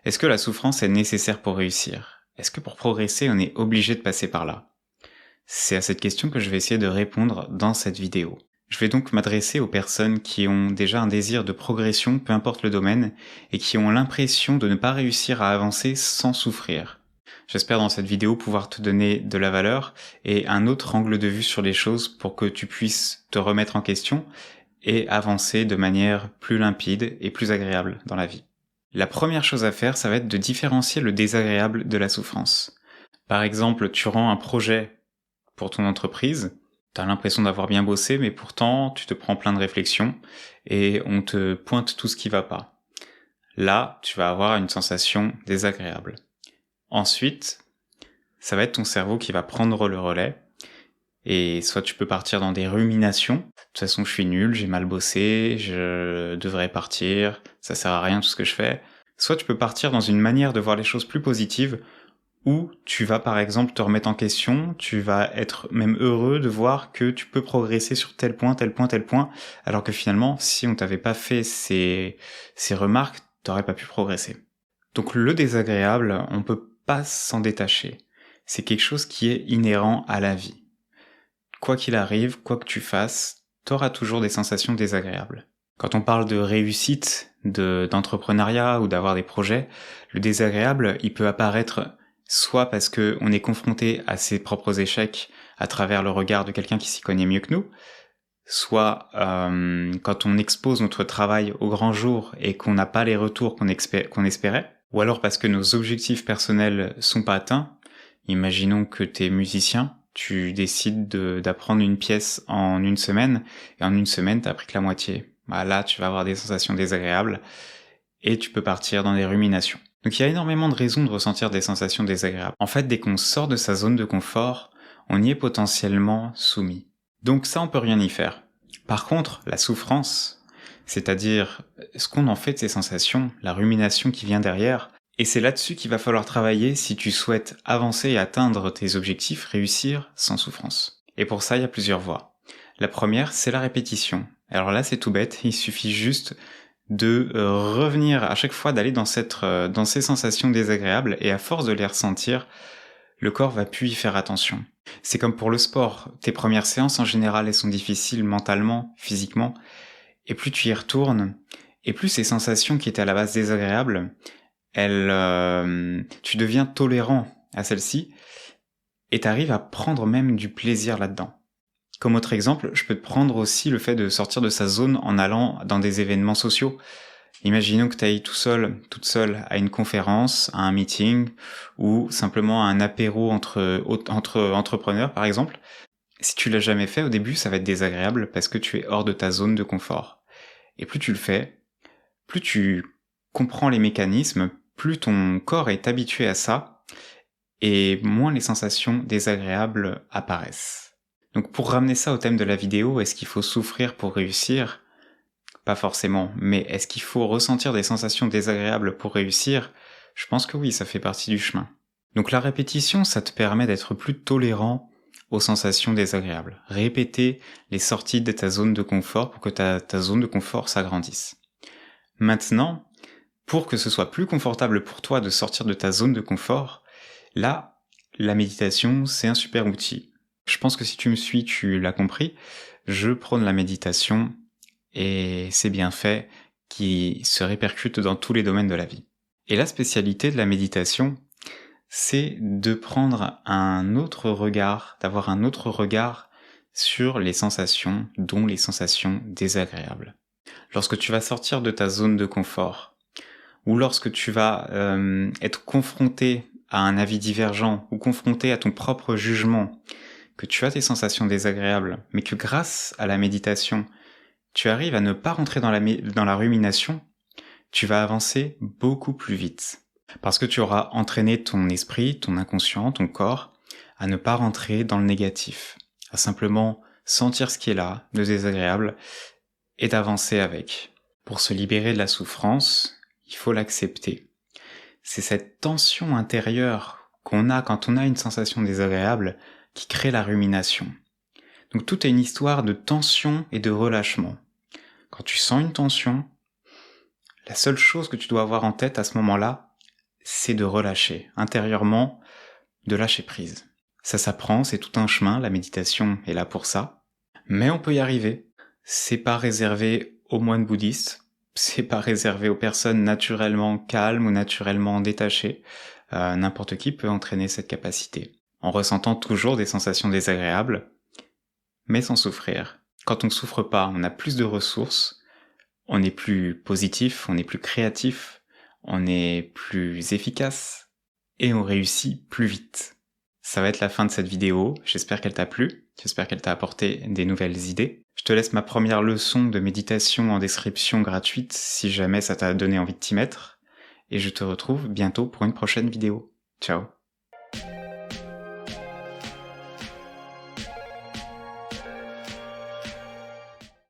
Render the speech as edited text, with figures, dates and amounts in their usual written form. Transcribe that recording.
Est-ce que la souffrance est nécessaire pour réussir? Est-ce que pour progresser, on est obligé de passer par là? C'est à cette question que je vais essayer de répondre dans cette vidéo. Je vais donc m'adresser aux personnes qui ont déjà un désir de progression, peu importe le domaine, et qui ont l'impression de ne pas réussir à avancer sans souffrir. J'espère dans cette vidéo pouvoir te donner de la valeur et un autre angle de vue sur les choses pour que tu puisses te remettre en question et avancer de manière plus limpide et plus agréable dans la vie. La première chose à faire, ça va être de différencier le désagréable de la souffrance. Par exemple, tu rends un projet pour ton entreprise, t'as l'impression d'avoir bien bossé, mais pourtant tu te prends plein de réflexions et on te pointe tout ce qui va pas. Là, tu vas avoir une sensation désagréable. Ensuite, ça va être ton cerveau qui va prendre le relais, et soit tu peux partir dans des ruminations. De toute façon, je suis nul, j'ai mal bossé, je devrais partir, ça sert à rien tout ce que je fais. Soit tu peux partir dans une manière de voir les choses plus positives, où tu vas par exemple te remettre en question, tu vas être même heureux de voir que tu peux progresser sur tel point, alors que finalement, si on t'avait pas fait ces remarques, t'aurais pas pu progresser. Donc le désagréable, on peut pas s'en détacher. C'est quelque chose qui est inhérent à la vie. Quoi qu'il arrive, quoi que tu fasses, t'auras toujours des sensations désagréables. Quand on parle de réussite, d'entrepreneuriat ou d'avoir des projets, le désagréable, il peut apparaître soit parce que on est confronté à ses propres échecs à travers le regard de quelqu'un qui s'y connaît mieux que nous, soit quand on expose notre travail au grand jour et qu'on n'a pas les retours qu'on espérait, ou alors parce que nos objectifs personnels sont pas atteints. Imaginons que t'es musicien, tu décides d'apprendre une pièce en une semaine, et en une semaine t'as appris que la moitié. Bah là, tu vas avoir des sensations désagréables, et tu peux partir dans des ruminations. Donc il y a énormément de raisons de ressentir des sensations désagréables. En fait, dès qu'on sort de sa zone de confort, on y est potentiellement soumis. Donc ça, on peut rien y faire. Par contre, la souffrance, c'est-à-dire ce qu'on en fait de ces sensations, la rumination qui vient derrière, et c'est là-dessus qu'il va falloir travailler si tu souhaites avancer et atteindre tes objectifs, réussir sans souffrance. Et pour ça, il y a plusieurs voies. La première, c'est la répétition. Alors là, c'est tout bête, il suffit juste de revenir à chaque fois, d'aller dans ces sensations désagréables, et à force de les ressentir, le corps va plus y faire attention. C'est comme pour le sport, tes premières séances en général elles sont difficiles mentalement, physiquement, et plus tu y retournes, et plus ces sensations qui étaient à la base désagréables, tu deviens tolérant à celles-ci, et t'arrives à prendre même du plaisir là-dedans. Comme autre exemple, je peux te prendre aussi le fait de sortir de sa zone en allant dans des événements sociaux. Imaginons que tu ailles tout seul, toute seule à une conférence, à un meeting, ou simplement à un apéro entre entrepreneurs, par exemple. Si tu l'as jamais fait, au début, ça va être désagréable parce que tu es hors de ta zone de confort. Et plus tu le fais, plus tu comprends les mécanismes, plus ton corps est habitué à ça, et moins les sensations désagréables apparaissent. Donc pour ramener ça au thème de la vidéo, est-ce qu'il faut souffrir pour réussir ? Pas forcément, mais est-ce qu'il faut ressentir des sensations désagréables pour réussir ? Je pense que oui, ça fait partie du chemin. Donc la répétition, ça te permet d'être plus tolérant aux sensations désagréables. Répéter les sorties de ta zone de confort pour que ta zone de confort s'agrandisse. Maintenant, pour que ce soit plus confortable pour toi de sortir de ta zone de confort, là, la méditation, c'est un super outil. Je pense que si tu me suis, tu l'as compris, je prône la méditation, et c'est bien fait, qui se répercute dans tous les domaines de la vie. Et la spécialité de la méditation, c'est de prendre un autre regard, d'avoir un autre regard sur les sensations, dont les sensations désagréables. Lorsque tu vas sortir de ta zone de confort, ou lorsque tu vas être confronté à un avis divergent, ou confronté à ton propre jugement, que tu as tes sensations désagréables, mais que grâce à la méditation, tu arrives à ne pas rentrer dans la rumination, tu vas avancer beaucoup plus vite. Parce que tu auras entraîné ton esprit, ton inconscient, ton corps, à ne pas rentrer dans le négatif, à simplement sentir ce qui est là, de désagréable, et d'avancer avec. Pour se libérer de la souffrance, il faut l'accepter. C'est cette tension intérieure qu'on a quand on a une sensation désagréable qui crée la rumination. Donc tout est une histoire de tension et de relâchement. Quand tu sens une tension, la seule chose que tu dois avoir en tête à ce moment-là, c'est de relâcher, intérieurement, de lâcher prise. Ça s'apprend, c'est tout un chemin, la méditation est là pour ça. Mais on peut y arriver. C'est pas réservé aux moines bouddhistes, c'est pas réservé aux personnes naturellement calmes ou naturellement détachées. N'importe qui peut entraîner cette capacité, en ressentant toujours des sensations désagréables, mais sans souffrir. Quand on ne souffre pas, on a plus de ressources, on est plus positif, on est plus créatif, on est plus efficace, et on réussit plus vite. Ça va être la fin de cette vidéo, j'espère qu'elle t'a plu, j'espère qu'elle t'a apporté des nouvelles idées. Je te laisse ma première leçon de méditation en description gratuite si jamais ça t'a donné envie de t'y mettre, et je te retrouve bientôt pour une prochaine vidéo. Ciao.